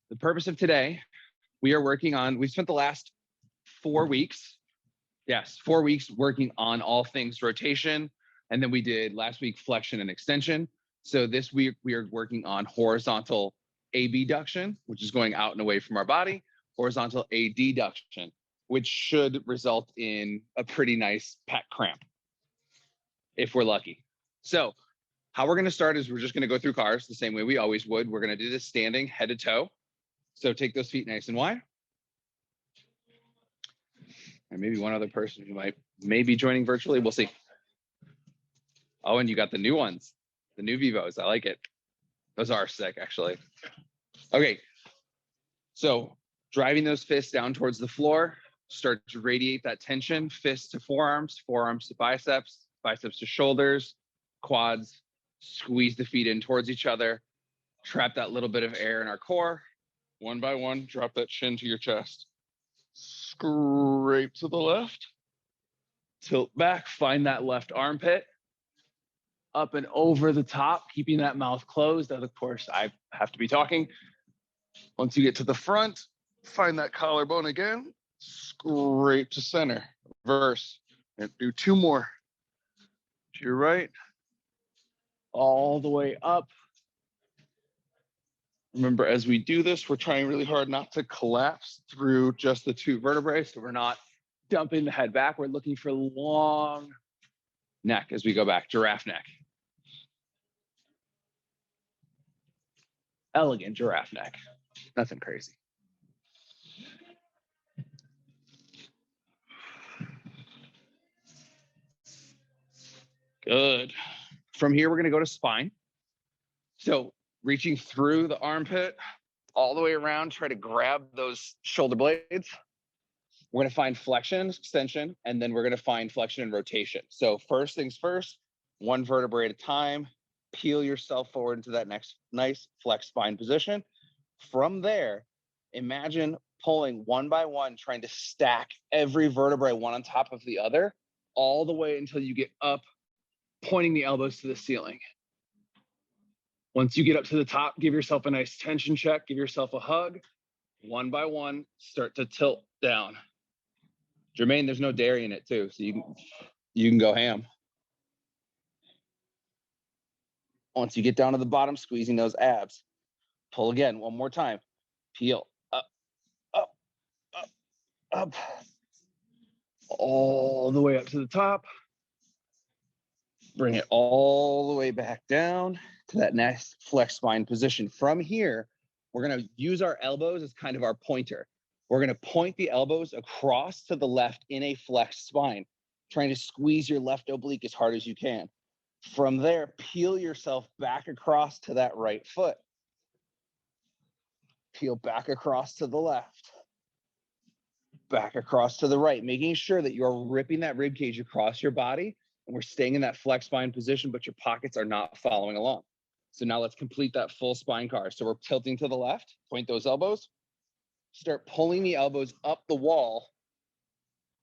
The purpose of today, we spent the last 4 weeks, 4 weeks working on all things rotation. And then we did last week flexion and extension. So this week we are working on horizontal abduction, which is going out and away from our body, horizontal adduction, which should result in a pretty nice pec cramp if we're lucky. So how we're going to start is we're just going to go through cars the same way we always would. We're going to do this standing head to toe. So take those feet nice and wide. And maybe one other person who may be joining virtually. We'll see. Oh, and you got the new ones, the new Vivos. I like it. Those are sick, actually. Okay. So driving those fists down towards the floor, start to radiate that tension, fists to forearms, forearms to biceps, biceps to shoulders, quads, squeeze the feet in towards each other, trap that little bit of air in our core. One by one, drop that chin to your chest. Scrape to the left, tilt back, find that left armpit, up and over the top, keeping that mouth closed. And of course, I have to be talking. Once you get to the front, find that collarbone again, scrape to center, reverse, and do 2 more. To your right, all the way up. Remember, as we do this, we're trying really hard not to collapse through just the 2 vertebrae. So we're not dumping the head back. We're looking for long neck as we go back, giraffe neck. Elegant giraffe neck. Nothing crazy. Good. From here, we're going to go to spine. So reaching through the armpit, all the way around, try to grab those shoulder blades. We're going to find flexion and extension, and then we're going to find flexion and rotation. So first things first, 1 vertebrae at a time, peel yourself forward into that next nice flex spine position. From there, imagine pulling one by one, trying to stack every vertebrae one on top of the other, all the way until you get up, pointing the elbows to the ceiling. Once you get up to the top, give yourself a nice tension check, give yourself a hug. One by one, start to tilt down. Jermaine, there's no dairy in it too, so you can go ham. Once you get down to the bottom, squeezing those abs. Pull again, one more time. Peel, up, up, up, up. All the way up to the top. Bring it all the way back down to that next flex spine position. From here, we're going to use our elbows as kind of our pointer. We're going to point the elbows across to the left in a flex spine, trying to squeeze your left oblique as hard as you can. From there, peel yourself back across to that right foot. Peel back across to the left. Back across to the right, making sure that you're ripping that rib cage across your body, and we're staying in that flex spine position, but your pockets are not following along. So now let's complete that full spine car. So we're tilting to the left, point those elbows, start pulling the elbows up the wall,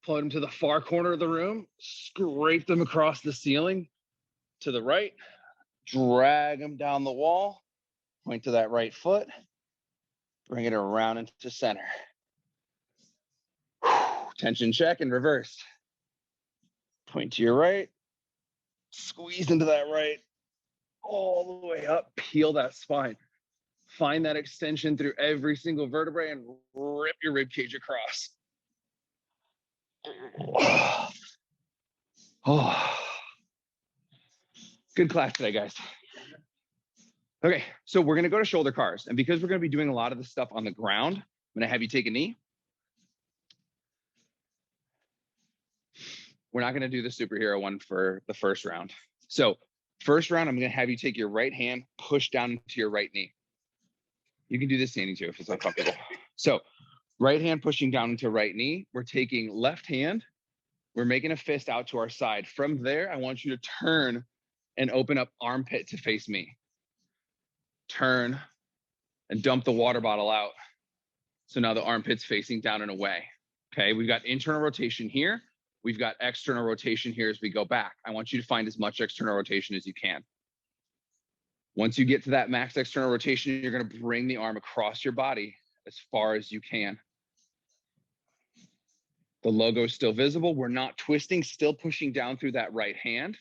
pull them to the far corner of the room, scrape them across the ceiling to the right, drag them down the wall, point to that right foot, bring it around into center. Tension check and reverse. Point to your right, squeeze into that right, all the way up, peel that spine. Find that extension through every single vertebrae and rip your rib cage across. Oh. Good class today, guys. Okay, so we're gonna go to shoulder cars. And because we're gonna be doing a lot of this stuff on the ground, I'm gonna have you take a knee. We're not gonna do the superhero one for the first round. So first round, I'm gonna have you take your right hand, push down into your right knee. You can do this standing too if it's uncomfortable. So right hand pushing down into right knee. We're taking left hand. We're making a fist out to our side. From there, I want you to turn and open up armpit to face me. Turn and dump the water bottle out. So now the armpit's facing down and away. Okay, we've got internal rotation here. We've got external rotation here as we go back. I want you to find as much external rotation as you can. Once you get to that max external rotation, you're going to bring the arm across your body as far as you can. The logo is still visible. We're not twisting, still pushing down through that right hand.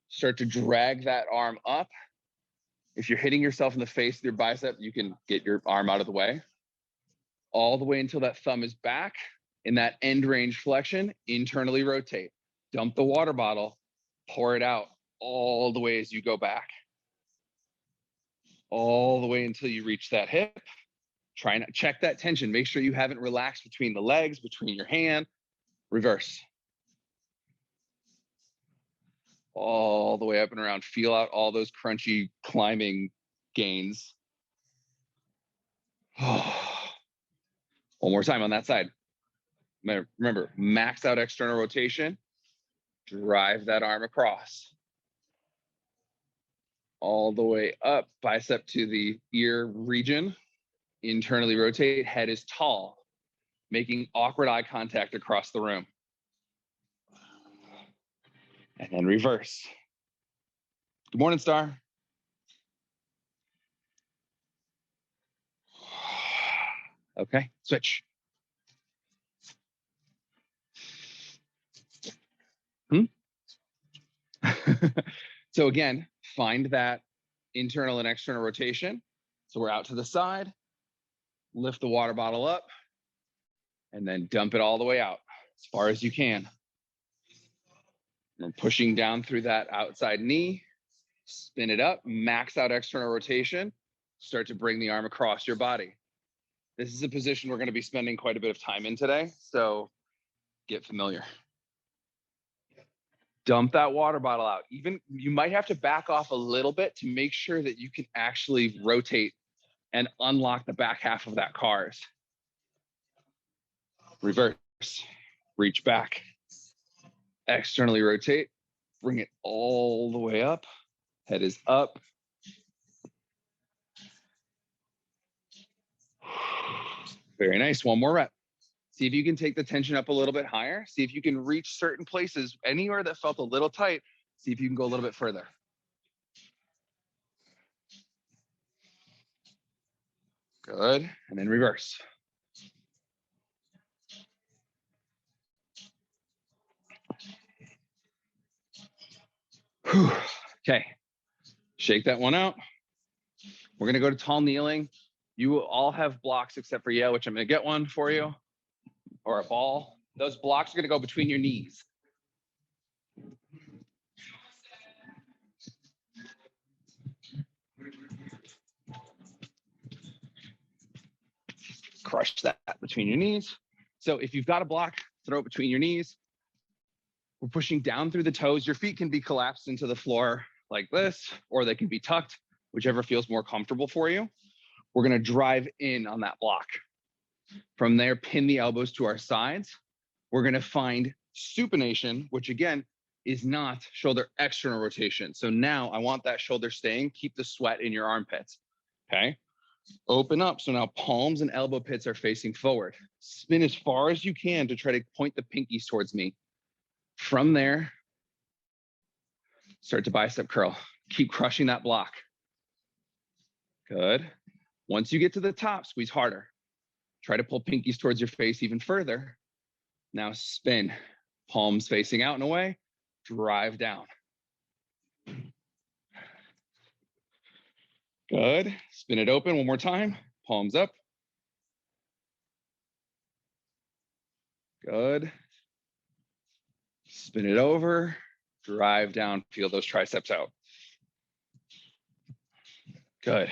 Start to drag that arm up. If you're hitting yourself in the face with your bicep, you can get your arm out of the way. All the way until that thumb is back. In that end range flexion, internally rotate. Dump the water bottle, pour it out all the way as you go back. All the way until you reach that hip. Try not check that tension. Make sure you haven't relaxed between the legs, between your hand. Reverse. All the way up and around. Feel out all those crunchy climbing gains. One more time on that side. Remember, max out external rotation. Drive that arm across. All the way up, bicep to the ear region. Internally rotate, head is tall, making awkward eye contact across the room. And then reverse. Good morning, Star. Okay, switch. So again, find that internal and external rotation. So we're out to the side, lift the water bottle up, and then dump it all the way out as far as you can. And pushing down through that outside knee, spin it up, max out external rotation, start to bring the arm across your body. This is a position we're going to be spending quite a bit of time in today, so get familiar. Dump that water bottle out. Even you might have to back off a little bit to make sure that you can actually rotate and unlock the back half of that cars. Reverse, reach back, externally rotate, bring it all the way up. Head is up. Very nice. One more rep. See if you can take the tension up a little bit higher. See if you can reach certain places, anywhere that felt a little tight. See if you can go a little bit further. Good. And then reverse. Whew. Okay. Shake that one out. We're going to go to tall kneeling. You will all have blocks except for yeah, which I'm going to get one for you, or a ball. Those blocks are going to go between your knees. Crush that between your knees. So if you've got a block, throw it between your knees. We're pushing down through the toes. Your feet can be collapsed into the floor like this, or they can be tucked, whichever feels more comfortable for you. We're going to drive in on that block. From there, pin the elbows to our sides. We're going to find supination, which again is not shoulder external rotation. So now I want that shoulder staying. Keep the sweat in your armpits. Okay. Open up. So now palms and elbow pits are facing forward. Spin as far as you can to try to point the pinkies towards me. From there, start to bicep curl. Keep crushing that block. Good. Once you get to the top, squeeze harder. Try to pull pinkies towards your face even further. Now spin. Palms facing out and away. Drive down. Good. Spin it open one more time. Palms up. Good. Spin it over. Drive down. Feel those triceps out. Good.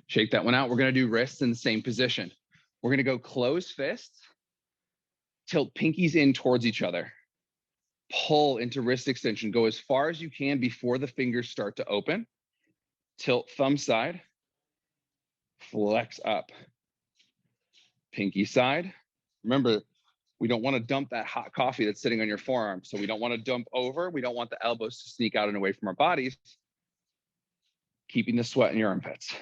Shake that one out. We're going to do wrists in the same position. We're going to go closed fists. Tilt pinkies in towards each other. Pull into wrist extension. Go as far as you can before the fingers start to open. Tilt thumb side. Flex up. Pinky side. Remember, we don't want to dump that hot coffee that's sitting on your forearm. So we don't want to dump over. We don't want the elbows to sneak out and away from our bodies. Keeping the sweat in your armpits.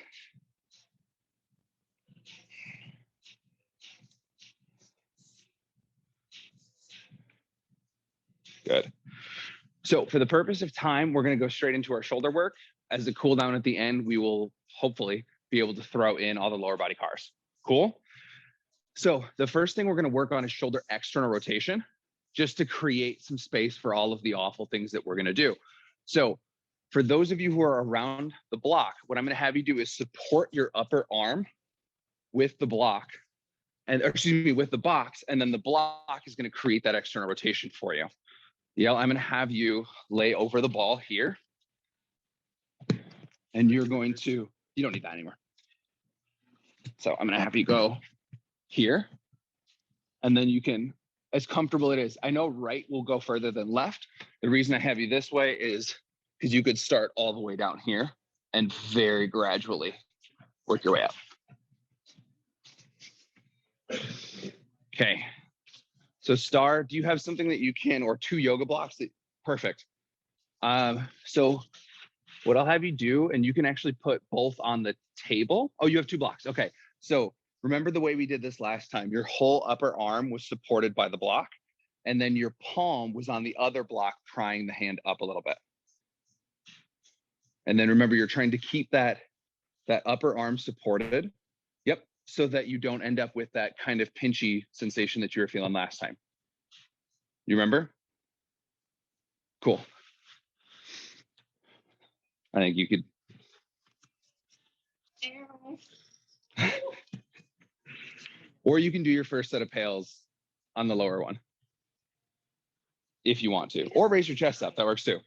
Good. So for the purpose of time, we're going to go straight into our shoulder work. as a cool down at the end, we will hopefully be able to throw in all the lower body cars. Cool? So the first thing we're going to work on is shoulder external rotation, just to create some space for all of the awful things that we're going to do. So for those of you who are around the block, what I'm going to have you do is support your upper arm with the block, and or excuse me, with the box, and then the block is going to create that external rotation for you. Yeah, I'm going to have you lay over the ball here, and you're going to, you don't need that anymore. So I'm going to have you go here, and then you can, as comfortable it is. I know right will go further than left. The reason I have you this way is because you could start all the way down here and very gradually work your way up. Okay. So Star, do you have something that you can, or 2 yoga blocks? Perfect. So what I'll have you do, and you can actually put both on the table. Oh, you have 2 blocks. Okay. So remember the way we did this last time. Your whole upper arm was supported by the block, and then your palm was on the other block, prying the hand up a little bit. And then remember, you're trying to keep that upper arm supported. Yep. So that you don't end up with that kind of pinchy sensation that you were feeling last time. You remember? Cool. I think you could. Or you can do your first set of pails on the lower one if you want to, or raise your chest up. That works too.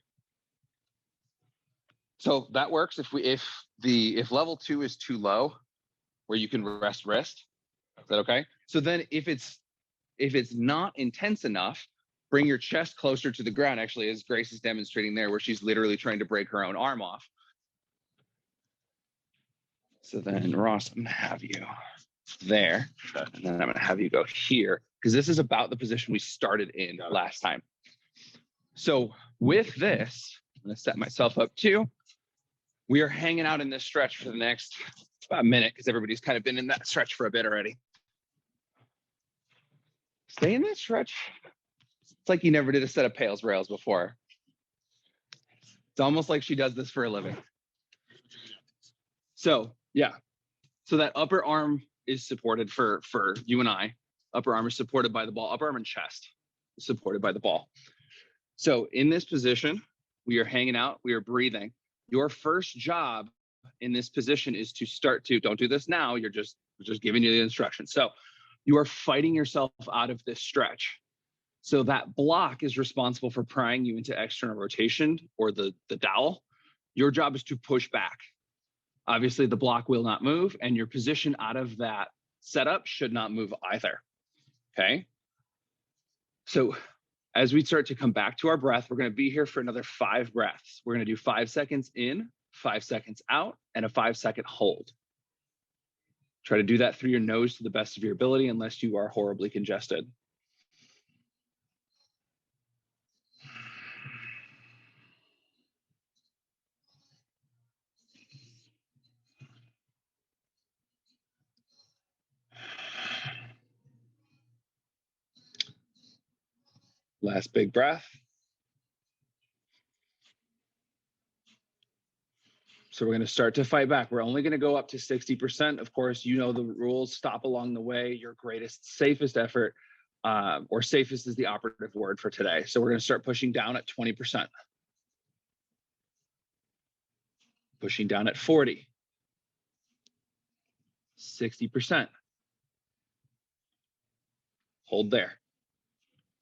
So that works if level 2 is too low, where you can rest wrist. Is that okay? So then if it's not intense enough, bring your chest closer to the ground, actually, as Grace is demonstrating there, where she's literally trying to break her own arm off. So then Ross, I'm gonna have you there, and then I'm gonna have you go here, because this is about the position we started in last time. So with this, I'm gonna set myself up too. We are hanging out in this stretch for the next about a minute, because everybody's kind of been in that stretch for a bit already. Stay in that stretch. It's like you never did a set of pails rails before. It's almost like she does this for a living. So yeah, so that upper arm is supported for you and I. Upper arm is supported by the ball. Upper arm and chest is supported by the ball. So in this position, we are hanging out, we are breathing. Your first job in this position is to start to, don't do this now, we're just giving you the instructions. So you are fighting yourself out of this stretch. So that block is responsible for prying you into external rotation, or the dowel. Your job is to push back. Obviously the block will not move, and your position out of that setup should not move either. Okay. So as we start to come back to our breath, we're going to be here for another 5 breaths. We're going to do 5 seconds in, 5 seconds out, and a 5-second hold. Try to do that through your nose to the best of your ability, unless you are horribly congested. Last big breath. So we're going to start to fight back. We're only going to go up to 60%. Of course, you know the rules. Stop along the way. Your greatest, safest effort, or safest is the operative word for today. So we're going to start pushing down at 20%. Pushing down at 40. 60%. Hold there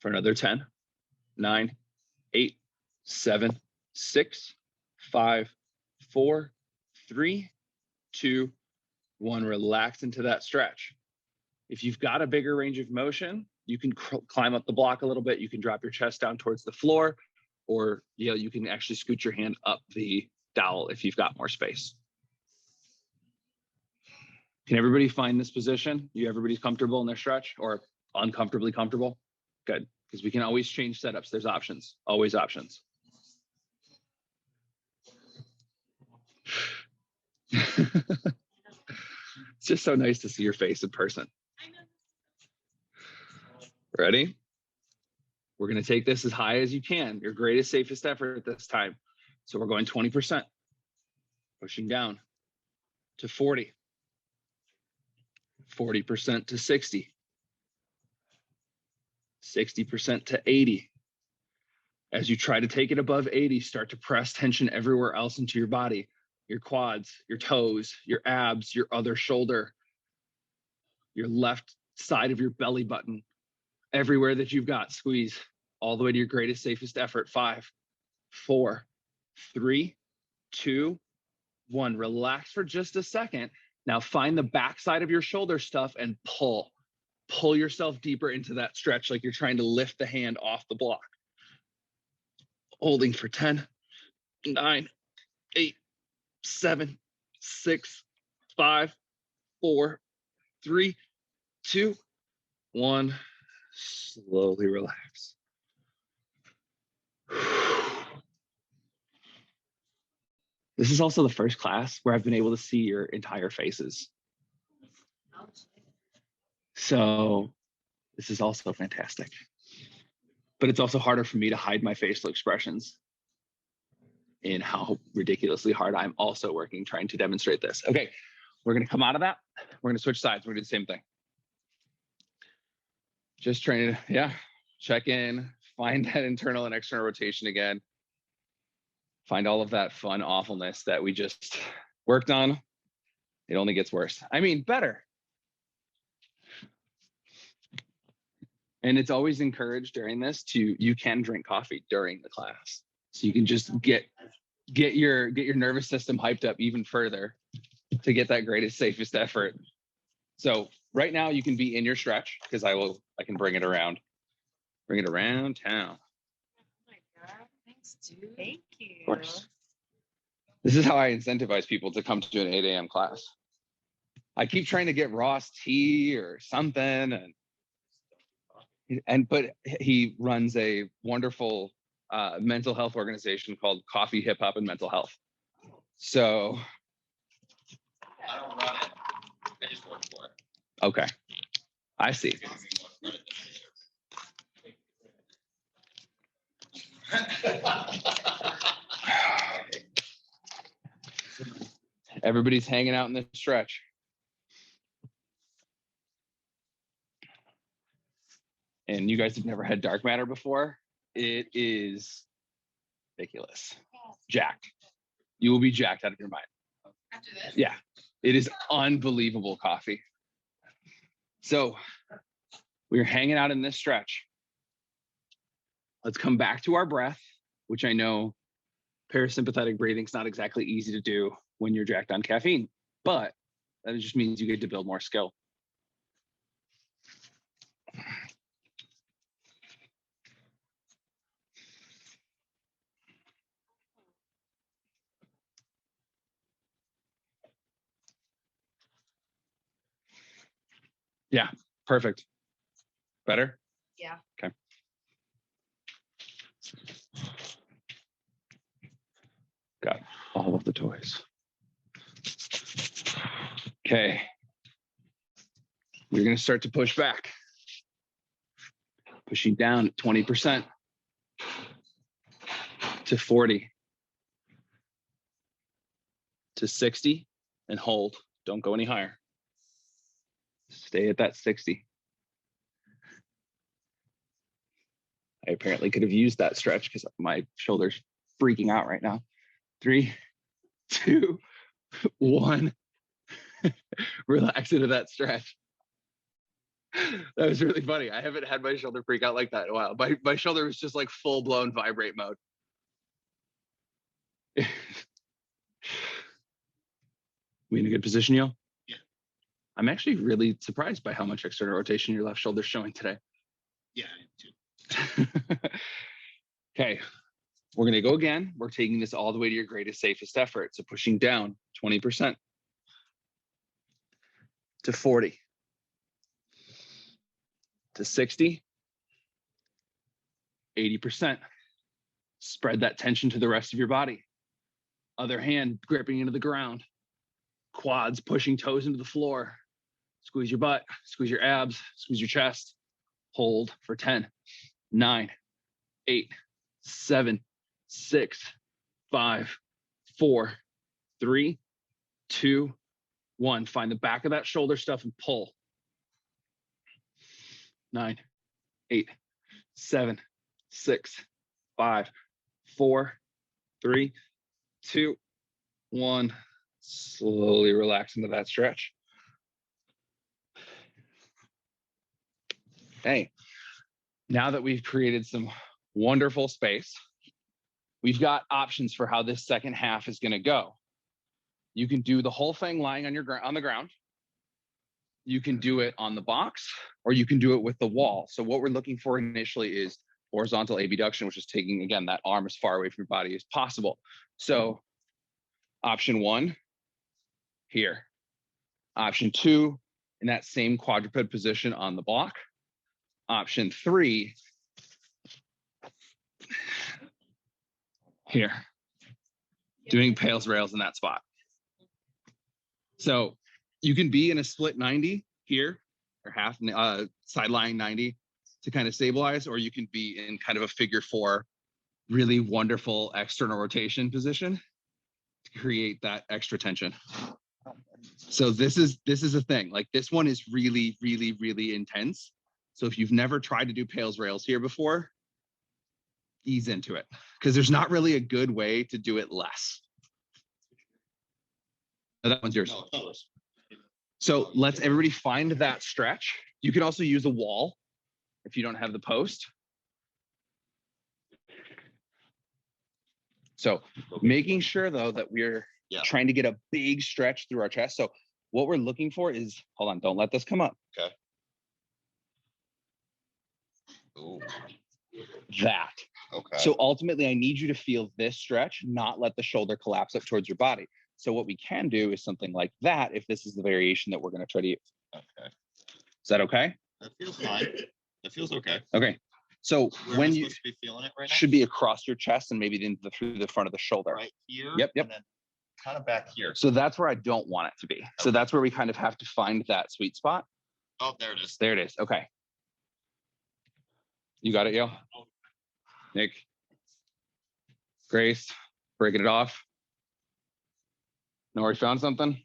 for another 10, 9, 8, 7, 6, 5, 4, 3, 2, 1. Relax into that stretch. If you've got a bigger range of motion, you can climb up the block a little bit. You can drop your chest down towards the floor, or you can actually scoot your hand up the dowel if you've got more space. Can everybody find this position? Everybody's comfortable in their stretch, or uncomfortably comfortable? Good, because we can always change setups. There's options, always options. It's just so nice to see your face in person. Ready? We're going to take this as high as you can, your greatest, safest effort at this time. So we're going 20%. Pushing down to 40, 40% to 60, 60% to 80. As you try to take it above 80, start to press tension everywhere else into your body, your quads, your toes, your abs, your other shoulder, your left side of your belly button, everywhere that you've got, squeeze all the way to your greatest, safest effort. 5, 4, 3, 2, 1. Relax for just a second. Now find the back side of your shoulder stuff and pull. Pull yourself deeper into that stretch like you're trying to lift the hand off the block. Holding for 10, 9, 8, 7, 6, 5, 4, 3, 2, 1. Slowly relax. This is also the first class where I've been able to see your entire faces. So this is also fantastic. But it's also harder for me to hide my facial expressions in how ridiculously hard I'm also working trying to demonstrate this. Okay, we're gonna come out of that. We're gonna switch sides. We're gonna do the same thing. Just trying to, check in, find that internal and external rotation again. Find all of that fun awfulness that we just worked on. It only gets worse. I mean, better. And it's always encouraged during this you can drink coffee during the class. So you can just get your nervous system hyped up even further to get that greatest, safest effort. So right now you can be in your stretch because I can bring it around. Bring it around town. Oh my God, thanks, dude. Thank you. Of course. This is how I incentivize people to come to an 8 a.m. class. I keep trying to get Ross tea or something, but he runs a wonderful mental health organization called Coffee, Hip Hop, and Mental Health. So I don't run it. I just work for it. Okay, I see. Everybody's hanging out in the stretch. And you guys have never had dark matter before. It is ridiculous. Jacked. You will be jacked out of your mind. After this? Yeah, it is unbelievable coffee. So we're hanging out in this stretch. Let's come back to our breath, which I know parasympathetic breathing is not exactly easy to do when you're jacked on caffeine, but that just means you get to build more skill. Yeah, perfect. Better? Yeah. Okay. Got all of the toys. Okay. We're going to start to push back. Pushing down at 20% to 40 to 60 and hold. Don't go any higher. Stay at that 60. I apparently could have used that stretch because my shoulder's freaking out right now. 3, 2, 1. Relax into that stretch. That was really funny. I haven't had my shoulder freak out like that in a while. My shoulder was just like full blown vibrate mode. We in a good position, yo? Yeah. I'm actually really surprised by how much external rotation your left shoulder's showing today. Yeah, I am too. Okay, we're gonna go again. We're taking this all the way to your greatest, safest effort. So pushing down 20% to 40 to 60, 80%. Spread that tension to the rest of your body. Other hand gripping into the ground. Quads pushing toes into the floor. Squeeze your butt, squeeze your abs, squeeze your chest. Hold for 10, 9, 8, 7, 6, 5, 4, 3, 2, 1. Find the back of that shoulder stuff and pull. 9, 8, 7, 6, 5, 4, 3, 2, 1. Slowly relax into that stretch. Okay. Now that we've created some wonderful space, we've got options for how this second half is going to go. You can do the whole thing lying on the ground. You can do it on the box, or you can do it with the wall. So what we're looking for initially is horizontal abduction, which is taking, again, that arm as far away from your body as possible. So option 1, here. Option 2, in that same quadruped position on the block. Option 3, here, doing pails rails in that spot. So you can be in a split 90 here, or half side lying 90 to kind of stabilize, or you can be in kind of a figure 4, really wonderful external rotation position to create that extra tension. So this is a thing. Like, this one is really, really, really intense. So if you've never tried to do pails rails here before, ease into it, because there's not really a good way to do it less. Oh, that one's yours. So let's everybody find that stretch. You can also use a wall if you don't have the post. So making sure, though, that we're trying to get a big stretch through our chest. So what we're looking for is, hold on, don't let this come up. Okay. Ooh. That. Okay. So ultimately, I need you to feel this stretch, not let the shoulder collapse up towards your body. So what we can do is something like that, if this is the variation that we're going to try to use. Okay. Is that okay? That feels fine. That feels okay. Okay. So Where when am I you supposed to be feeling it right now? should be across your chest and maybe through the front of the shoulder. Right here. Yep. And then kind of back here. So that's where I don't want it to be. So that's where we kind of have to find that sweet spot. Oh, there it is. There it is. Okay. You got it, yo? Nick? Grace? Breaking it off? Nori found something?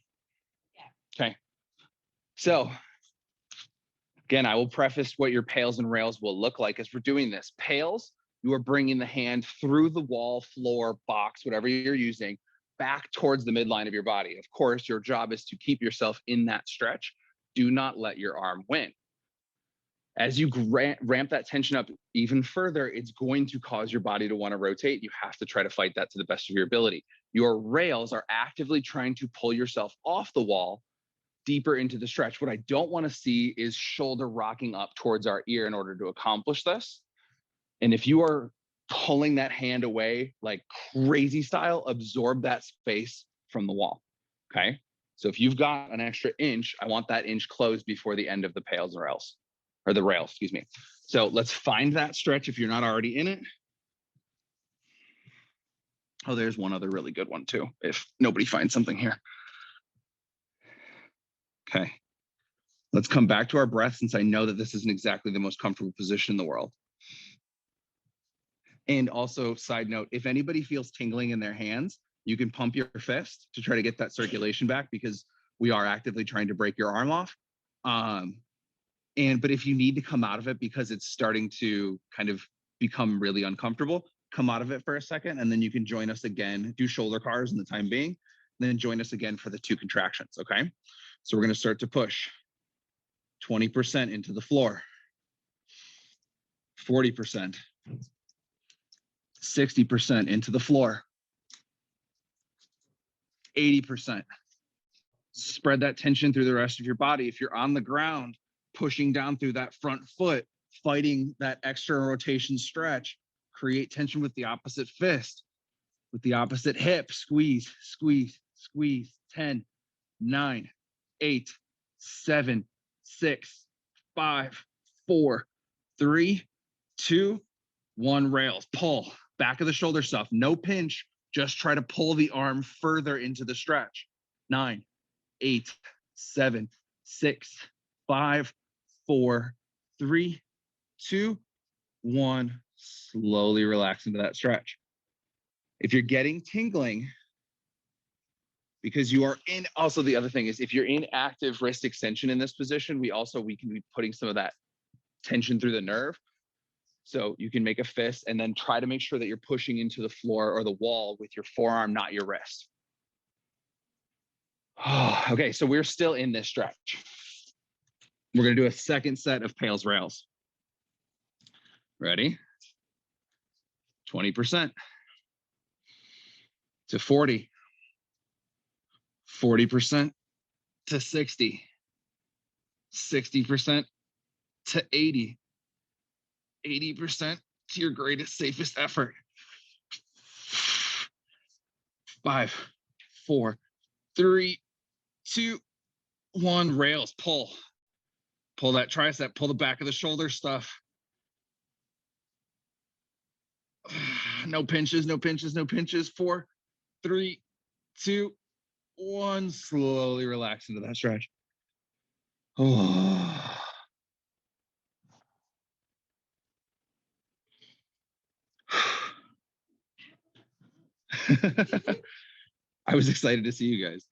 Yeah. Okay. So again, I will preface what your pails and rails will look like as we're doing this. Pails, you are bringing the hand through the wall, floor, box, whatever you're using, back towards the midline of your body. Of course, your job is to keep yourself in that stretch. Do not let your arm win. As you ramp that tension up even further, it's going to cause your body to want to rotate. You have to try to fight that to the best of your ability. Your rails are actively trying to pull yourself off the wall deeper into the stretch. What I don't want to see is shoulder rocking up towards our ear in order to accomplish this. And if you are pulling that hand away like crazy style, absorb that space from the wall. Okay. So if you've got an extra inch, I want that inch closed before the end of the pails and rails, or the rails, excuse me. So let's find that stretch if you're not already in it. Oh, there's one other really good one too, if nobody finds something here. Okay, let's come back to our breath, since I know that this isn't exactly the most comfortable position in the world. And also, side note, if anybody feels tingling in their hands, you can pump your fist to try to get that circulation back, because we are actively trying to break your arm off. But if you need to come out of it because it's starting to kind of become really uncomfortable, come out of it for a second, and then you can join us again, do shoulder cars in the time being, then join us again for the 2 contractions, okay? So we're gonna start to push 20% into the floor, 40%, 60% into the floor, 80%. Spread that tension through the rest of your body. If you're on the ground, pushing down through that front foot, fighting that external rotation stretch, create tension with the opposite fist, with the opposite hip, squeeze, squeeze, squeeze. 10, 9, 8, 7, 6, 5, 4, 3, 2, 1, rails. Pull, back of the shoulder stuff, no pinch, just try to pull the arm further into the stretch. 9, 8, 7, 6, 5, 4, 3, 2, 1. Slowly relax into that stretch. If you're getting tingling, because you are in. Also, the other thing is if you're in active wrist extension in this position, we can be putting some of that tension through the nerve. So you can make a fist and then try to make sure that you're pushing into the floor or the wall with your forearm, not your wrist. Oh, okay, so we're still in this stretch. We're gonna do a second set of Pales rails. Ready? 20% to 40, 40% to 60, 60% to 80, 80% to your greatest, safest effort. 5, 4, 3, 2, 1. Rails, pull. Pull that tricep, pull the back of the shoulder stuff. No pinches, no pinches, no pinches. 4, 3, 2, 1. Slowly relax into that stretch. Oh. I was excited to see you guys.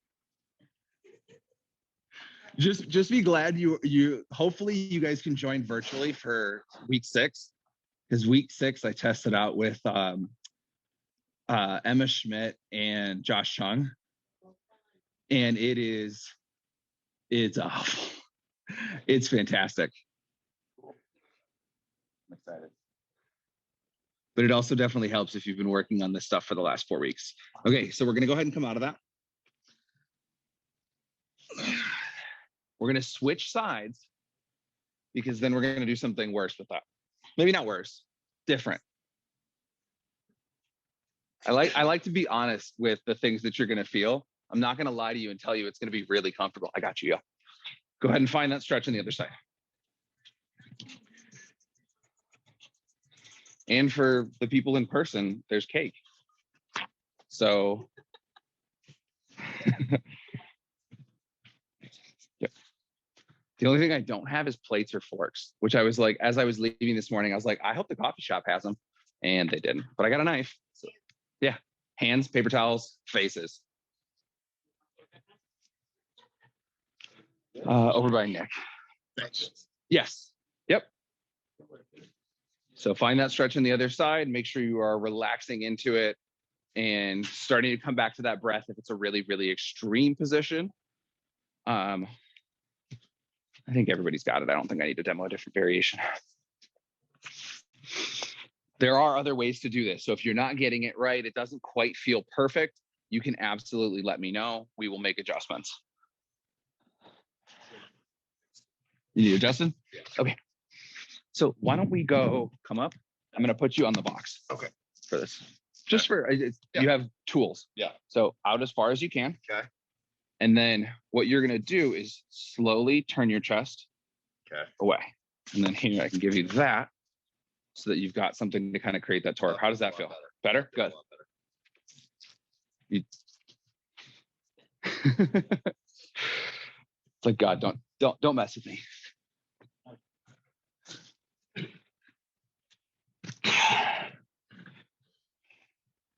Just be glad you hopefully you guys can join virtually for week 6, because week 6 I tested out with Emma Schmidt and Josh Chung, and it's awful. It's fantastic. I'm excited. But it also definitely helps if you've been working on this stuff for the last 4 weeks. Okay, so we're gonna go ahead and come out of that. We're gonna switch sides, because then we're gonna do something worse with that. Maybe not worse, different. I like to be honest with the things that you're gonna feel. I'm not gonna lie to you and tell you it's gonna be really comfortable. I got you, yeah. Go ahead and find that stretch on the other side. And for the people in person, there's cake. So yep. The only thing I don't have is plates or forks, which I was like, as I was leaving this morning, I was like, I hope the coffee shop has them. And they didn't, but I got a knife. So yeah, hands, paper towels, faces. Over by Nick. Thanks. Yes, yep. So find that stretch on the other side, make sure you are relaxing into it and starting to come back to that breath if it's a really, really extreme position. I think everybody's got it. I don't think I need to demo a different variation. There are other ways to do this. So if you're not getting it right, it doesn't quite feel perfect, you can absolutely let me know. We will make adjustments. You need adjusting? Yeah. Okay. So why don't we go, come up? I'm gonna put you on the box. Okay. For this. Just for, you have tools. Yeah. So out as far as you can. Okay. And then what you're gonna do is slowly turn your chest away. And then here I can give you that so that you've got something to kind of create that torque. How does that feel? Better? Good. It's like, God, don't mess with me.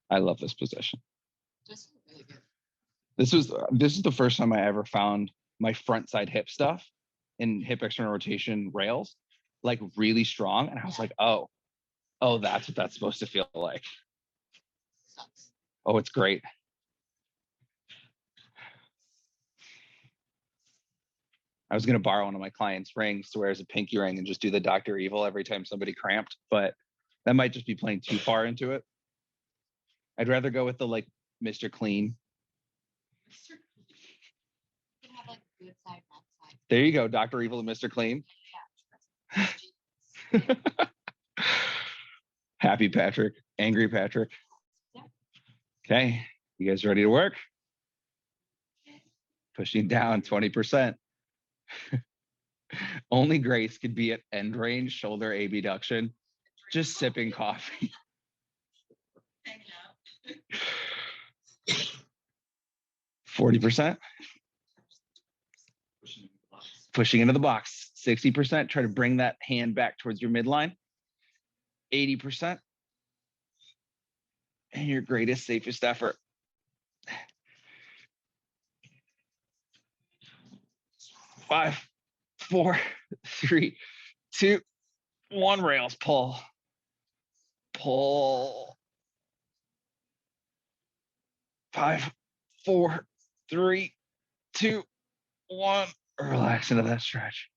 I love this position. Just really good. This is the first time I ever found my front side hip stuff in hip external rotation rails like really strong, and I was like, oh, that's what that's supposed to feel like. Sucks. Oh, it's great. I was gonna borrow one of my clients' rings to wear as a pinky ring and just do the Dr. Evil every time somebody cramped, but that might just be playing too far into it. I'd rather go with the like Mr. Clean. You can have like good side, bad side. There you go, Dr. Evil and Mr. Clean. Yeah. Happy Patrick, angry Patrick. Yeah. Okay, you guys ready to work? Pushing down 20%. Only Grace could be at end range shoulder abduction, just sipping coffee. 40%. Pushing into the box. 60%. Try to bring that hand back towards your midline. 80%. And your greatest, safest effort. 5, 4, 3, 2, 1. Rails, pull, pull. 5, 4, 3, 2, 1. Relax into that stretch.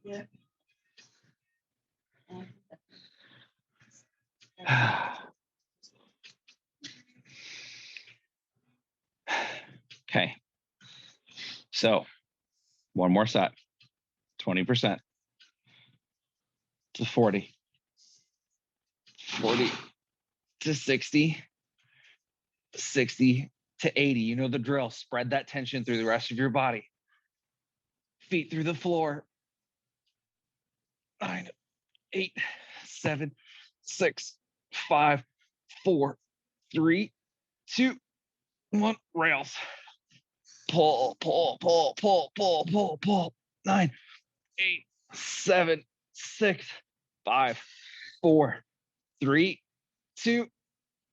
Yeah. Okay. So one more set, 20% to 40, 40 to 60, 60 to 80. You know the drill. Spread that tension through the rest of your body. Feet through the floor. 9, 8, 7, 6, 5, 4, 3, 2, 1. Rails. Pull, pull, pull, pull, pull, pull, pull. 9, 8, 7, 6, 5, 4, 3, 2,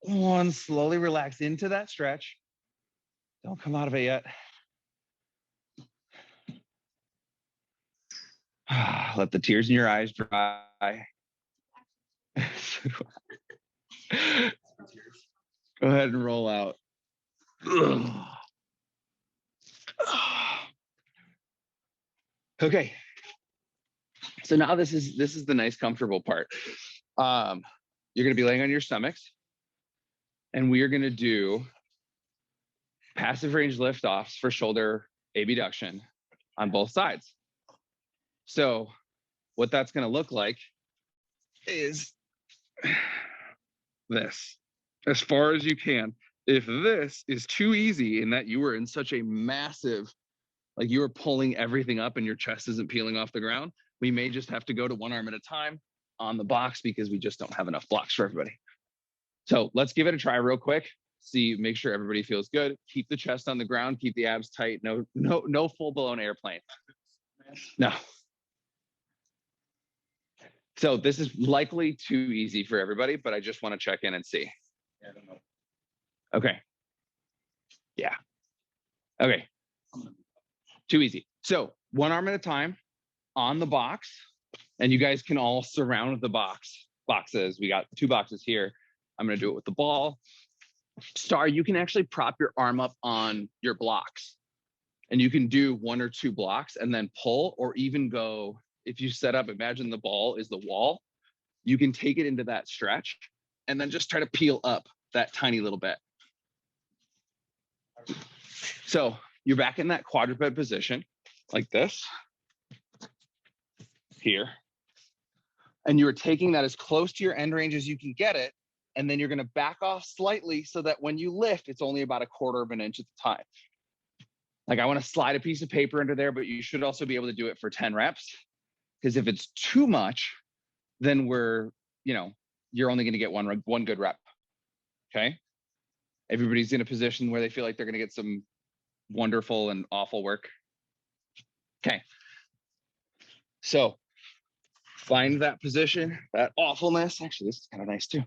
1. Slowly relax into that stretch. Don't come out of it yet. Let the tears in your eyes dry. Go ahead and roll out. Okay. So now this is the nice comfortable part. You're going to be laying on your stomachs, and we are going to do passive range lift offs for shoulder abduction on both sides. So what that's going to look like is this, as far as you can. If this is too easy in that you were in such a massive, like you were pulling everything up and your chest isn't peeling off the ground, we may just have to go to one arm at a time on the box because we just don't have enough blocks for everybody. So let's give it a try real quick. See, make sure everybody feels good. Keep the chest on the ground, keep the abs tight. No full blown airplane. No. So this is likely too easy for everybody, but I just want to check in and see. Okay. Yeah. Okay. Too easy. So one arm at a time on the box, and you guys can all surround the boxes. We got 2 boxes here. I'm going to do it with the ball. Star, you can actually prop your arm up on your blocks, and you can do 1 or 2 blocks and then pull, or even go, if you set up, imagine the ball is the wall, you can take it into that stretch and then just try to peel up that tiny little bit. So you're back in that quadruped position like this here. And you're taking that as close to your end range as you can get it. And then you're going to back off slightly so that when you lift, it's only about 1/4 of an inch at the time. Like I want to slide a piece of paper under there, but you should also be able to do it for 10 reps. Because if it's too much, then you're only going to get one good rep. Okay. Everybody's in a position where they feel like they're going to get some wonderful and awful work. Okay. So find that position, that awfulness. Actually, this is kind of nice too.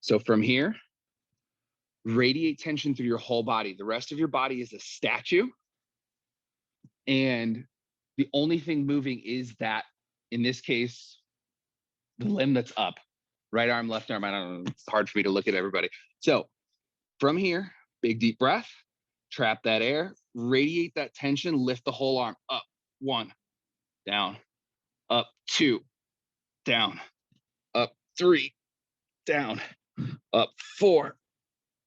So from here, radiate tension through your whole body. The rest of your body is a statue. And the only thing moving is that, in this case, the limb that's up. Right arm, left arm. I don't know. It's hard for me to look at everybody. So from here, big deep breath, trap that air, radiate that tension, lift the whole arm up. 1, down, up 2, down, up 3, down, up 4,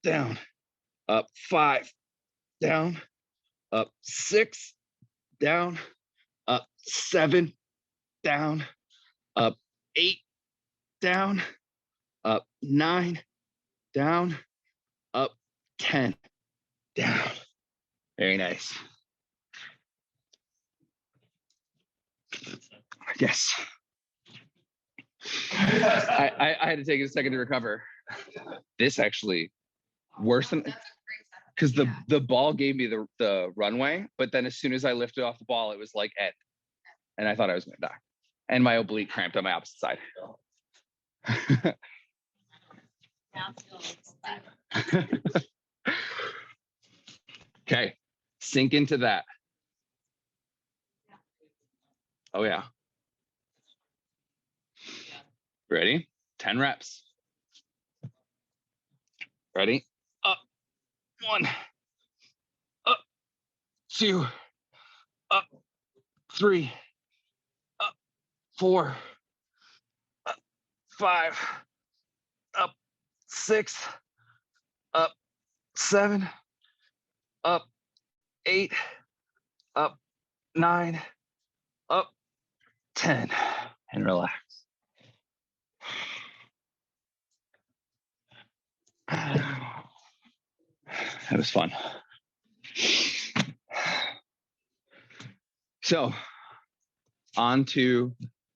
down, up 5, down, up 6, down, up 7, down, up 8, down, up 9, down, up 10, down. Very nice. Yes. I had to take a second to recover. This actually worse than, because the ball gave me the runway, but then as soon as I lifted off the ball, it was like Ed, and I thought I was going to die, and my oblique cramped on my opposite side. Now it's feeling like Okay, sink into that. Oh yeah. Ready? 10 reps. Ready? Up. 1. Up. 2. Up. 3. Up. 4. Up. 5. Up. 6. Up. 7. Up. 8. Up. 9. Up. 10. And relax. That was fun. So on to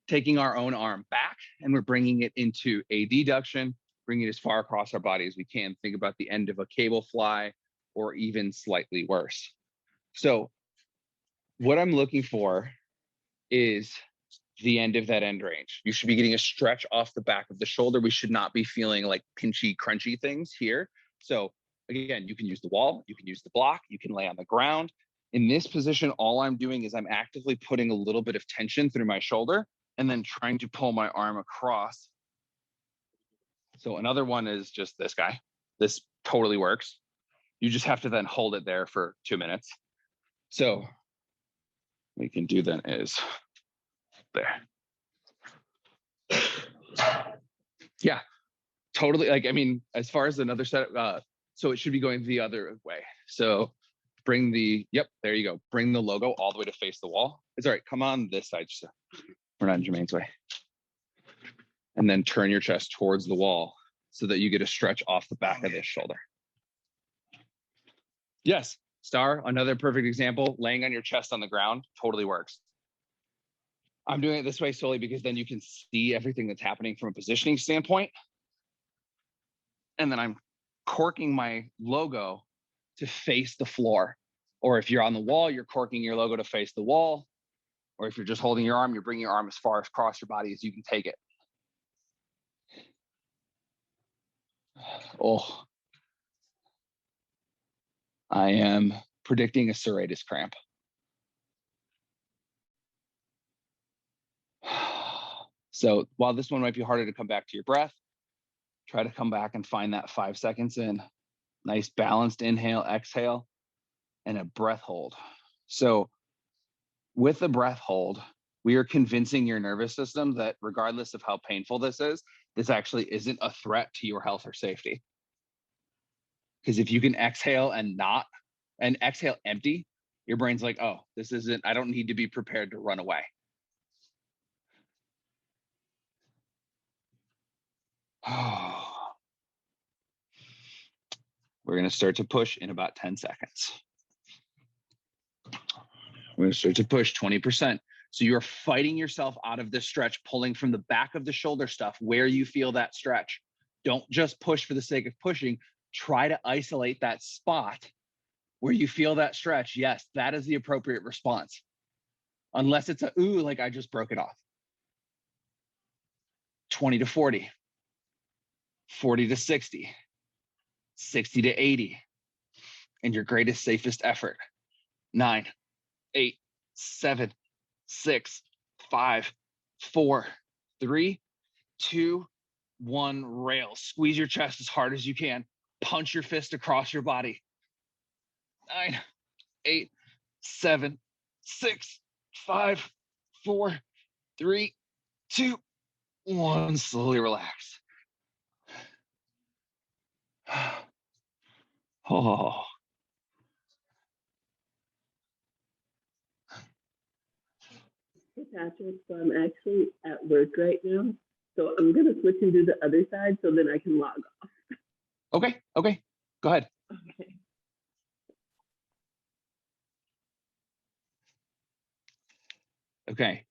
taking our own arm back, and we're bringing it into a deduction, bringing it as far across our body as we can. Think about the end of a cable fly or even slightly worse. So what I'm looking for is the end of that end range. You should be getting a stretch off the back of the shoulder. We should not be feeling like pinchy, crunchy things here. So again, you can use the wall, you can use the block, you can lay on the ground. In this position, all I'm doing is I'm actively putting a little bit of tension through my shoulder and then trying to pull my arm across. So another one is just this guy. This totally works. You just have to then hold it there for 2 minutes. So we can do then is there. Yeah, totally. Like, I mean, as far as another set, so it should be going the other way. So bring the, yep, there you go. Bring the logo all the way to face the wall. It's all right. Come on this side. So we're not in Jermaine's way. And then turn your chest towards the wall so that you get a stretch off the back of this shoulder. Yes, Star, another perfect example, laying on your chest on the ground, totally works. I'm doing it this way solely because then you can see everything that's happening from a positioning standpoint. And then I'm corking my logo to face the floor. Or if you're on the wall, you're corking your logo to face the wall. Or if you're just holding your arm, you're bringing your arm as far across your body as you can take it. Oh, I am predicting a serratus cramp. So while this one might be harder to come back to your breath, try to come back and find that 5 seconds in. Nice balanced inhale, exhale, and a breath hold. So with the breath hold, we are convincing your nervous system that regardless of how painful this actually isn't a threat to your health or safety. Because if you can exhale and exhale empty, your brain's like, oh, this isn't, I don't need to be prepared to run away. We're going to start to push in about 10 seconds. We're going to start to push 20%. So you're fighting yourself out of this stretch, pulling from the back of the shoulder stuff where you feel that stretch. Don't just push for the sake of pushing. Try to isolate that spot where you feel that stretch. Yes, that is the appropriate response. Unless it's a, ooh, like I just broke it off. 20 to 40, 40 to 60, 60 to 80, and your greatest, safest effort. 9, 8, 7, 6, 5, 4, 3, 2, 1, rail. Squeeze your chest as hard as you can. Punch your fist across your body. 9, 8, 7, 6, 5, 4, 3, 2, 1. Slowly relax. Oh. Hey Patrick, so I'm actually at work right now, so I'm gonna switch and do the other side so then I can log off. Okay, go ahead. Okay. Okay,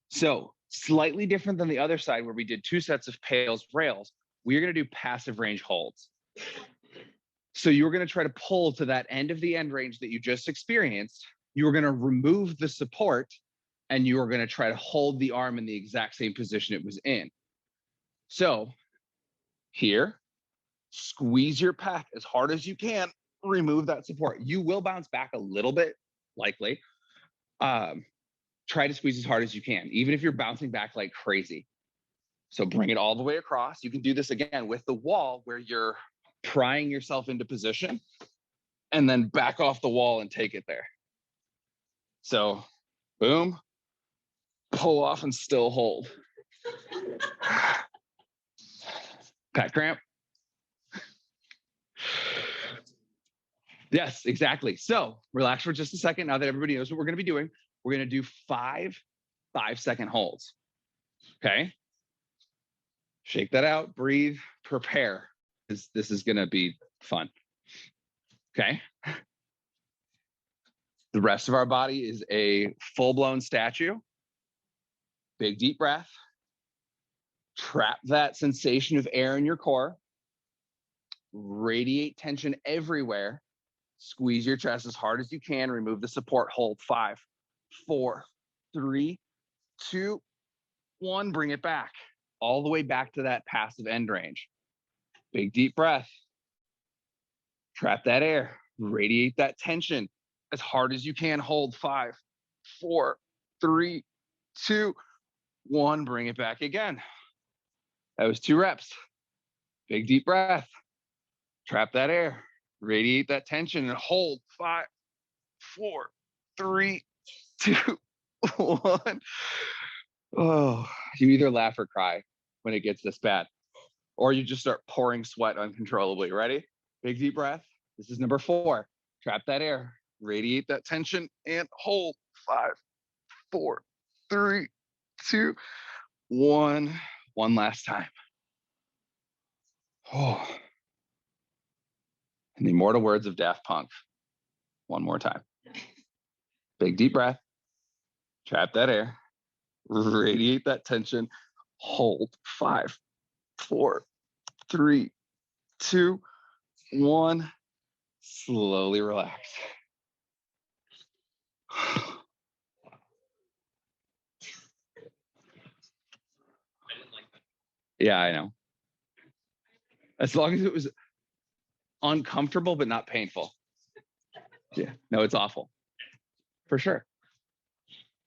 so slightly different than the other side where we did 2 sets of pails, rails, we're gonna do passive range holds. So you're gonna try to pull to that end of the end range that you just experienced. You're gonna remove the support and you are gonna try to hold the arm in the exact same position it was in. So here, squeeze your pec as hard as you can, remove that support. You will bounce back a little bit, likely. Try to squeeze as hard as you can, even if you're bouncing back like crazy. So bring it all the way across. You can do this again with the wall where you're prying yourself into position and then back off the wall and take it there. So boom, pull off and still hold. Pec cramp. Yes, exactly. So relax for just a second. Now that everybody knows what we're going to be doing, we're going to do 5 5-second holds. Okay. Shake that out, breathe, prepare. This is going to be fun. Okay. The rest of our body is a full-blown statue. Big deep breath. Trap that sensation of air in your core. Radiate tension everywhere. Squeeze your chest as hard as you can. Remove the support. Hold 5, 4, 3, 2, 1. Bring it back. All the way back to that passive end range. Big deep breath. Trap that air. Radiate that tension as hard as you can. Hold 5, 4, 3, 2, 1. Bring it back again. That was 2 reps. Big deep breath. Trap that air. Radiate that tension and hold 5, 4, 3, 2, 1. Oh, you either laugh or cry when it gets this bad, or you just start pouring sweat uncontrollably. Ready? Big deep breath. This is number 4. Trap that air. Radiate that tension and hold 5, 4, 3, 2, 1. One last time. Oh. In the immortal words of Daft Punk, one more time. Big deep breath. Trap that air. Radiate that tension. Hold 5, 4, 3, 2, 1. Slowly relax. I didn't like that. Yeah, I know. As long as it was uncomfortable but not painful. Yeah, no, it's awful. For sure.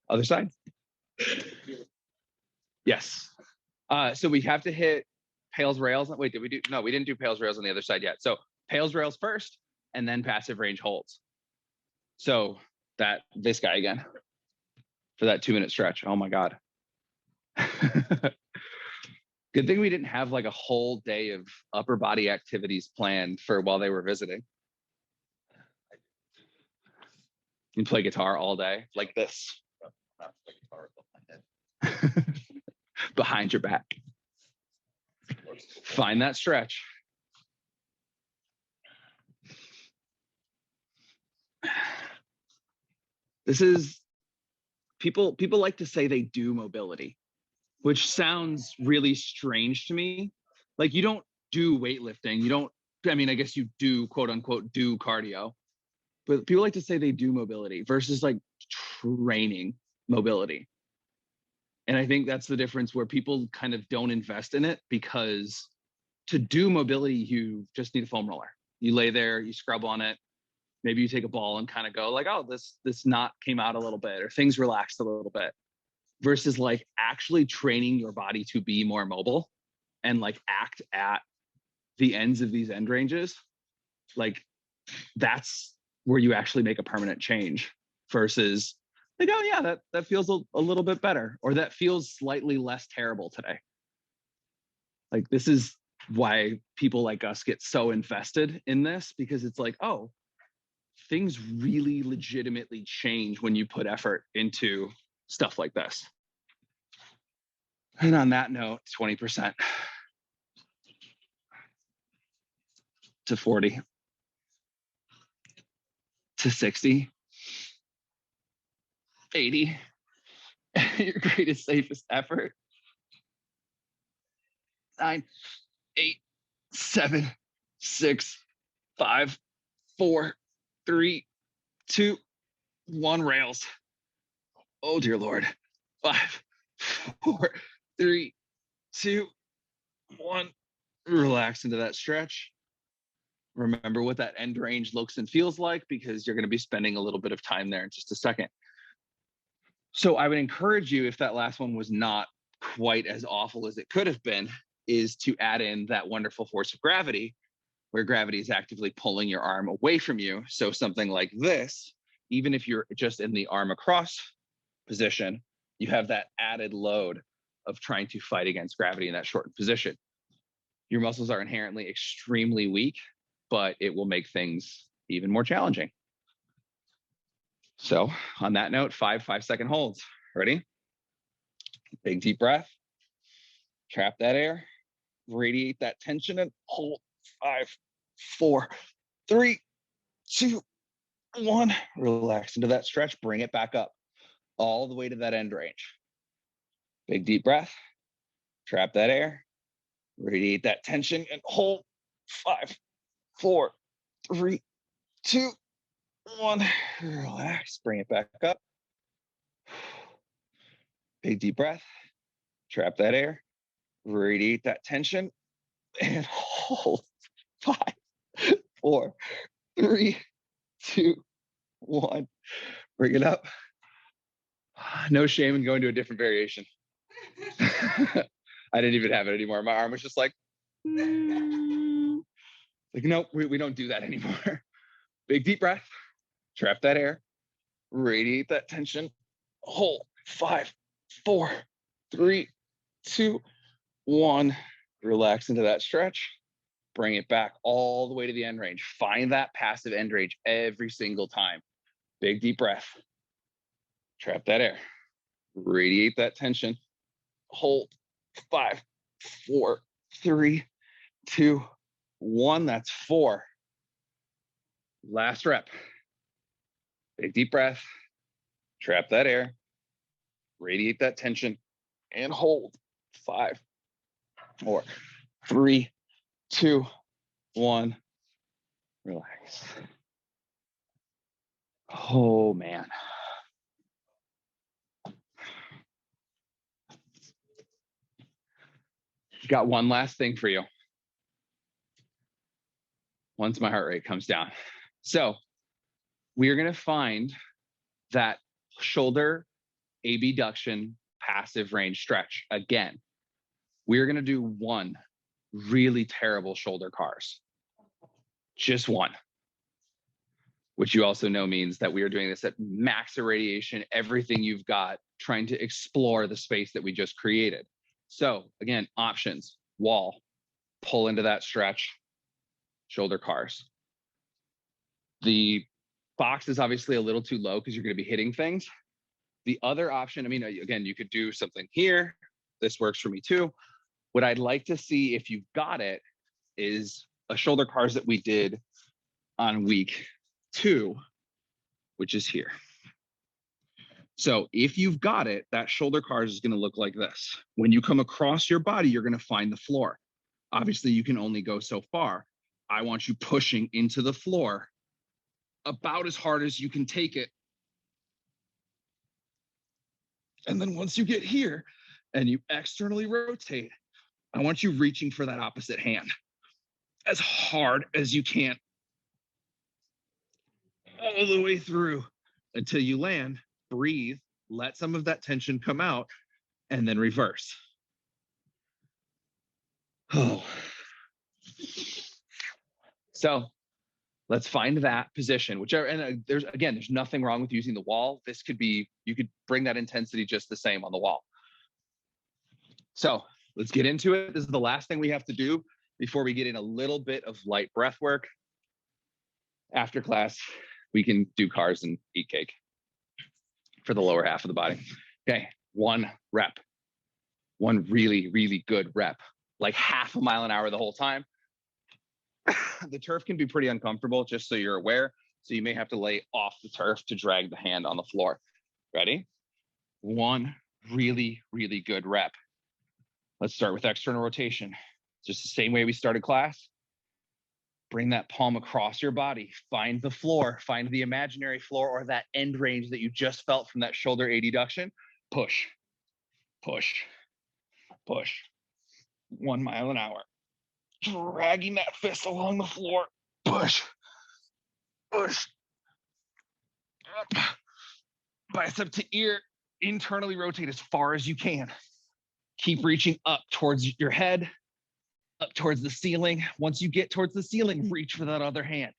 Other side? Yes. So we have to hit pails, rails. Wait, did we do? No, we didn't do pails, rails on the other side yet. So pails, rails first, and then passive range holds. So this guy again for that 2-minute stretch. Oh my God. Good thing we didn't have like a whole day of upper body activities planned for while they were visiting. You play guitar all day like this. Not the guitar above my head. Behind your back. Find that stretch. This is, people like to say they do mobility, which sounds really strange to me. Like you don't do weightlifting. You don't, I mean, I guess you do quote unquote do cardio, but people like to say they do mobility versus like training mobility. And I think that's the difference where people kind of don't invest in it, because to do mobility, you just need a foam roller. You lay there, you scrub on it. Maybe you take a ball and kind of go like, oh, this knot came out a little bit, or things relaxed a little bit, versus like actually training your body to be more mobile and like act at the ends of these end ranges. Like that's where you actually make a permanent change versus like, oh yeah, that feels a little bit better, or that feels slightly less terrible today. Like this is why people like us get so invested in this, because it's like, oh, things really legitimately change when you put effort into stuff like this. And on that note, 20% to 40 to 60, 80, your greatest, safest effort. 9, 8, 7, 6, 5, 4, 3, 2, 1. Rails. Oh dear Lord. 5, 4, 3, 2, 1. Relax into that stretch. Remember what that end range looks and feels like, because you're going to be spending a little bit of time there in just a second. So I would encourage you, if that last one was not quite as awful as it could have been, is to add in that wonderful force of gravity, where gravity is actively pulling your arm away from you. So something like this, even if you're just in the arm across position, you have that added load of trying to fight against gravity in that shortened position. Your muscles are inherently extremely weak, but it will make things even more challenging. So on that note, 5-5-second holds. Ready? Big deep breath. Trap that air. Radiate that tension and hold. 5, 4, 3, 2, 1. Relax into that stretch. Bring it back up all the way to that end range. Big deep breath. Trap that air. Radiate that tension and hold. 5, 4, 3, 2, 1. Relax. Bring it back up. Big deep breath. Trap that air. Radiate that tension and hold. 5, 4, 3, 2, 1. Bring it up. No shame in going to a different variation. I didn't even have it anymore. My arm was just like, nope, we don't do that anymore. Big deep breath. Trap that air. Radiate that tension. Hold. 5, 4, 3, 2, 1. Relax into that stretch. Bring it back all the way to the end range. Find that passive end range every single time. Big deep breath. Trap that air. Radiate that tension. Hold. 5, 4, 3, 2, 1. That's 4. Last rep. Big deep breath. Trap that air. Radiate that tension and hold. 5, 4, 3, 2, 1. Relax. Oh, man. Got one last thing for you once my heart rate comes down. So we are going to find that shoulder abduction passive range stretch. Again, we're going to do one really terrible shoulder cars. Just one. Which you also know means that we are doing this at max irradiation, everything you've got, trying to explore the space that we just created. So again, options: wall, pull into that stretch, shoulder cars. The box is obviously a little too low because you're going to be hitting things. The other option, I mean, again, you could do something here. This works for me too. What I'd like to see, if you've got it, is a shoulder cars that we did on week 2, which is here. So if you've got it, that shoulder cars is going to look like this. When you come across your body, you're going to find the floor. Obviously, you can only go so far. I want you pushing into the floor about as hard as you can take it. And then once you get here and you externally rotate, I want you reaching for that opposite hand as hard as you can, all the way through until you land. Breathe, let some of that tension come out, and then reverse. Oh. So let's find that position, whichever, and there's nothing wrong with using the wall. This could be, you could bring that intensity just the same on the wall. So let's get into it. This is the last thing we have to do before we get in a little bit of light breath work. After class, we can do cars and eat cake for the lower half of the body. Okay, 1 rep. One really, really good rep, like half a mile an hour the whole time. The turf can be pretty uncomfortable, just so you're aware. So you may have to lay off the turf to drag the hand on the floor. Ready? 1 really, really good rep. Let's start with external rotation. Just the same way we started class. Bring that palm across your body. Find the floor. Find the imaginary floor or that end range that you just felt from that shoulder adduction. Push, push, push, 1 mile an hour. Dragging that fist along the floor. Push, push. Up. Bicep to ear. Internally rotate as far as you can. Keep reaching up towards your head, up towards the ceiling. Once you get towards the ceiling, reach for that other hand.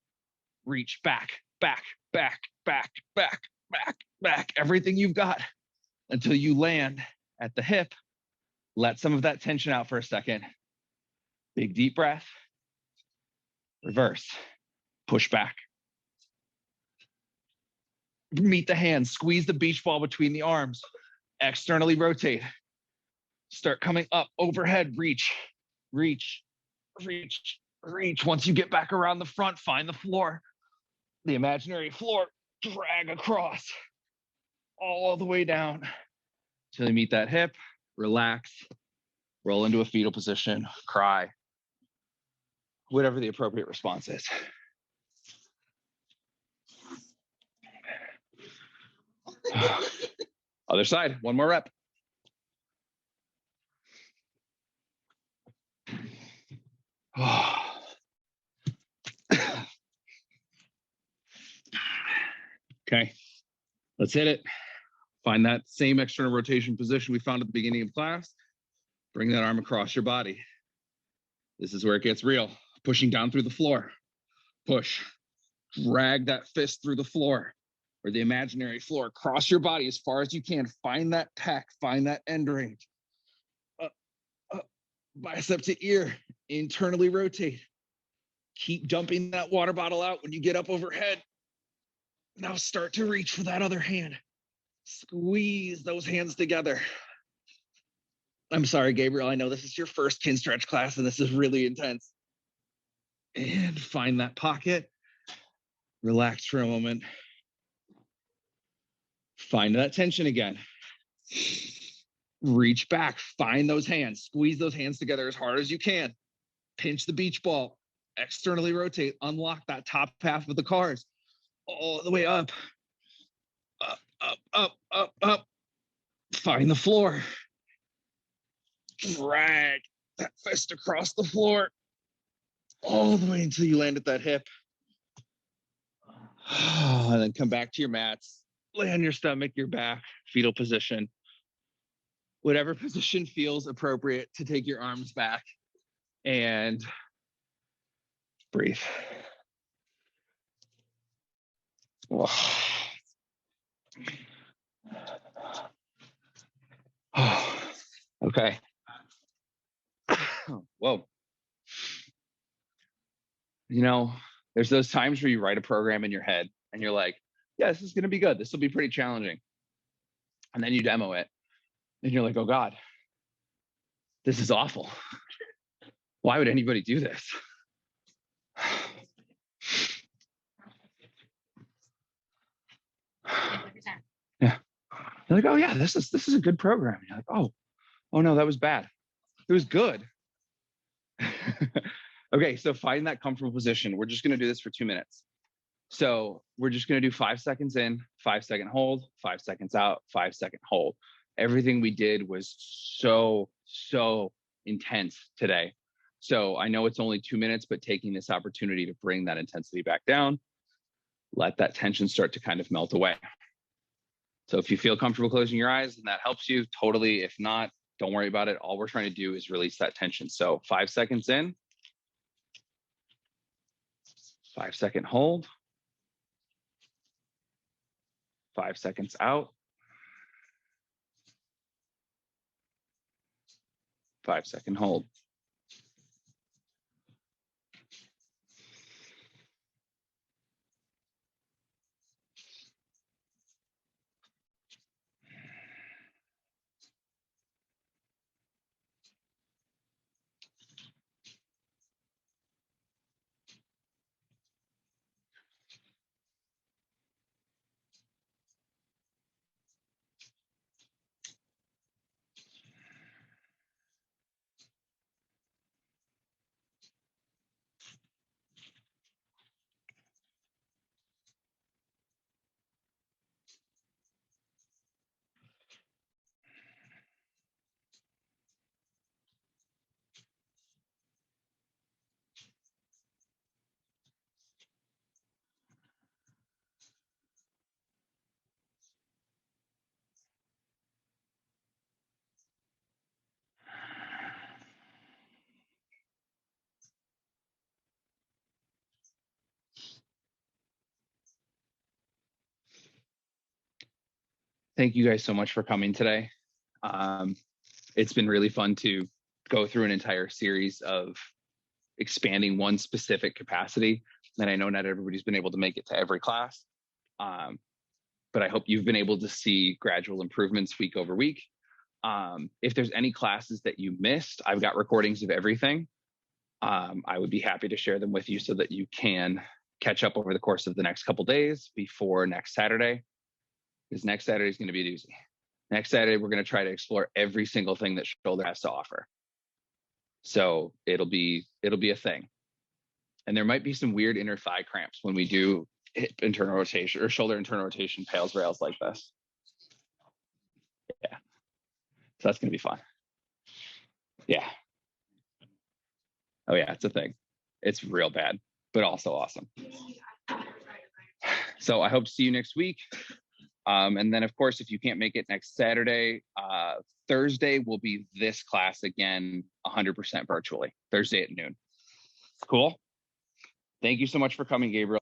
Reach back, back, back, back, back, back, back. Everything you've got until you land at the hip. Let some of that tension out for a second. Big deep breath. Reverse. Push back. Meet the hands. Squeeze the beach ball between the arms. Externally rotate. Start coming up overhead. Reach, reach, reach, reach. Once you get back around the front, find the floor. The imaginary floor. Drag across. All the way down till you meet that hip. Relax. Roll into a fetal position. Cry. Whatever the appropriate response is. Other side, 1 more rep. Okay, let's hit it. Find that same external rotation position we found at the beginning of class. Bring that arm across your body. This is where it gets real. Pushing down through the floor. Push. Drag that fist through the floor or the imaginary floor. Cross your body as far as you can. Find that pec. Find that end range. Up, up. Bicep to ear. Internally rotate. Keep dumping that water bottle out when you get up overhead. Now start to reach for that other hand. Squeeze those hands together. I'm sorry, Gabriel. I know this is your first Kinstretch class and this is really intense. And find that pocket. Relax for a moment. Find that tension again. Reach back. Find those hands. Squeeze those hands together as hard as you can. Pinch the beach ball. Externally rotate. Unlock that top half of the cars. All the way up. Up, up, up, up, up. Find the floor. Drag that fist across the floor. All the way until you land at that hip. And then come back to your mats. Lay on your stomach, your back, fetal position. Whatever position feels appropriate to take your arms back and breathe. Okay. Whoa. You know, there's those times where you write a program in your head and you're like, yeah, this is going to be good. This will be pretty challenging. And then you demo it and you're like, oh God, this is awful. Why would anybody do this? Yeah. You're like, oh yeah, this is a good program. You're like, oh no, that was bad. It was good. Okay, so find that comfortable position. We're just gonna do this for 2 minutes. So we're just gonna do 5 seconds in, 5 second hold, 5 seconds out, 5 second hold. Everything we did was so intense today. So I know it's only 2 minutes, but taking this opportunity to bring that intensity back down, let that tension start to kind of melt away. So if you feel comfortable closing your eyes and that helps you, totally. If not, don't worry about it. All we're trying to do is release that tension. So 5 seconds in, 5 second hold, 5 seconds out, 5 second hold. thank you guys so much for coming today. It's been really fun to go through an entire series of expanding one specific capacity. And I know not everybody's been able to make it to every class, but I hope you've been able to see gradual improvements week over week. If there's any classes that you missed, I've got recordings of everything. I would be happy to share them with you so that you can catch up over the course of the next couple days before next Saturday, because next Saturday is going to be a doozy. Next Saturday, we're going to try to explore every single thing that shoulder has to offer. So it'll be a thing. And there might be some weird inner thigh cramps when we do hip internal rotation or shoulder internal rotation pails rails like this. Yeah. So that's going to be fun. Yeah. Oh yeah, it's a thing. It's real bad, but also awesome. So I hope to see you next week. And then of course, if you can't make it next Saturday, Thursday will be this class again, 100% virtually, Thursday at noon. Cool. Thank you so much for coming, Gabriel.